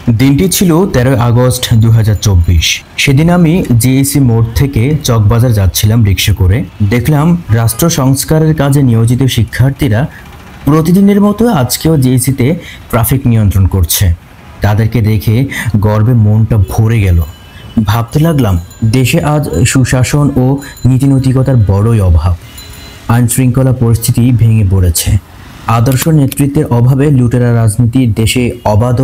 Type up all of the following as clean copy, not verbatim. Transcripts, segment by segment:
দিনটি ছিল 13 আগস্ট 2024। সেদিন আমি জেএসি মোড় থেকে চকবাজার যাচ্ছিলাম রিক্সা করে। দেখলাম রাষ্ট্র সংস্কারের কাজে নিয়োজিত শিক্ষার্থীরা প্রতিদিনের মতো আজকেও জেএসিতে ট্রাফিক নিয়ন্ত্রণ করছে। তাদেরকে দেখে গর্বে মনটা ভরে গেল। ভাবতে লাগলাম, দেশে আজ সুশাসন ও নীতিনৈতিকতার বড়ই অভাব। আইনশৃঙ্খলা পরিস্থিতি ভেঙে পড়েছে। আদর্শ নেতৃত্বের অভাবে লুটেরা রাজনীতি দেশে অবাধ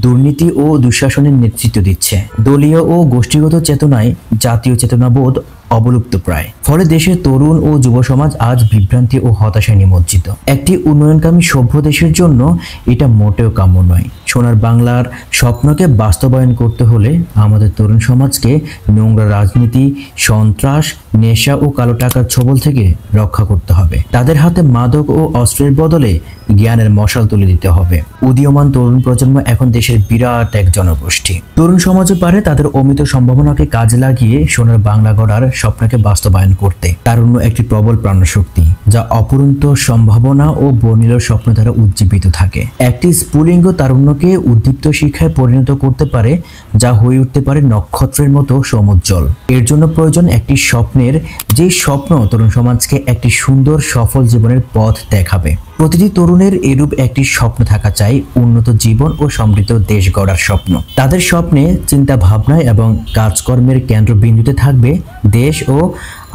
দুর্নীতি ও দুঃশাসনের নেতৃত্ব দিচ্ছে। দলীয় ও গোষ্ঠীগত চেতনায় জাতীয় চেতনাবোধ অবলুপ্ত প্রায়। ফলে দেশের তরুণ ও যুব সমাজ আজ বিভ্রান্তি ও হতাশায় নিমজ্জিত। একটি উন্নয়নকামী সভ্য দেশের জন্য এটা মোটেও কাম্য নয়। সোনার বাংলার স্বপ্নকে বাস্তবায়ন করতে হলে আমাদের তরুণ সমাজকে নোংরা রাজনীতি, সন্ত্রাস, নেশা ও কালো টাকার ছোবল থেকে রক্ষা করতে হবে। তাদের হাতে মাদক ও অস্ত্রের বদলে জ্ঞানের মশাল তুলে দিতে হবে। উদীয়মান তরুণ প্রজন্ম এখন দেশের বিরাট এক জনগোষ্ঠী। তরুণ সমাজে পারে তাদের অমিত সম্ভাবনাকে কাজে লাগিয়ে সোনার বাংলা গড়ার স্বপ্নকে বাস্তবায়ন করতে। তারুণ্য একটি প্রবল প্রাণশক্তি, যা অপূরন্ত সম্ভাবনা ও বর্ণিল স্বপ্ন দ্বারা উজ্জীবিত থাকে। একটি স্ফুলিঙ্গ তারুণ্যকে উদ্দীপ্ত শিক্ষায় পরিণত করতে পারে, যা হয়ে উঠতে পারে নক্ষত্রের মতো সমুজ্জ্বল। এর জন্য প্রয়োজন একটি স্বপ্নের, যে স্বপ্ন তরুণ সমাজকে একটি সুন্দর সফল জীবনের পথ দেখাবে। প্রতিটি তরুণের এরূপ একটি স্বপ্ন থাকা চাই, উন্নত জীবন ও সমৃদ্ধ দেশ গড়ার স্বপ্ন। তাদের স্বপ্নে, চিন্তা ভাবনায় এবং কাজকর্মের কেন্দ্রবিন্দুতে থাকবে দেশ ও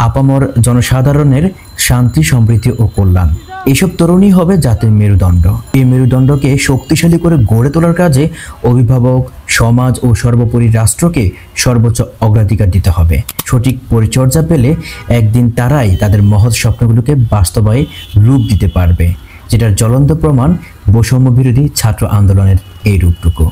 আপামর জনসাধারণের শান্তি, সমৃদ্ধি ও কল্যাণ। এইসব তরুণই হবে জাতির মেরুদণ্ড। এই মেরুদণ্ডকে শক্তিশালী করে গড়ে তোলার কাজে অভিভাবক, সমাজ ও সর্বোপরি রাষ্ট্রকে সর্বোচ্চ অগ্রাধিকার দিতে হবে। সঠিক পরিচর্যা পেলে একদিন তারাই তাদের মহৎ স্বপ্নগুলোকে বাস্তবায়নে রূপ দিতে পারবে, যেটার জ্বলন্ত প্রমাণ বৈষম্য বিরোধী ছাত্র আন্দোলনের এই রূপটুকু।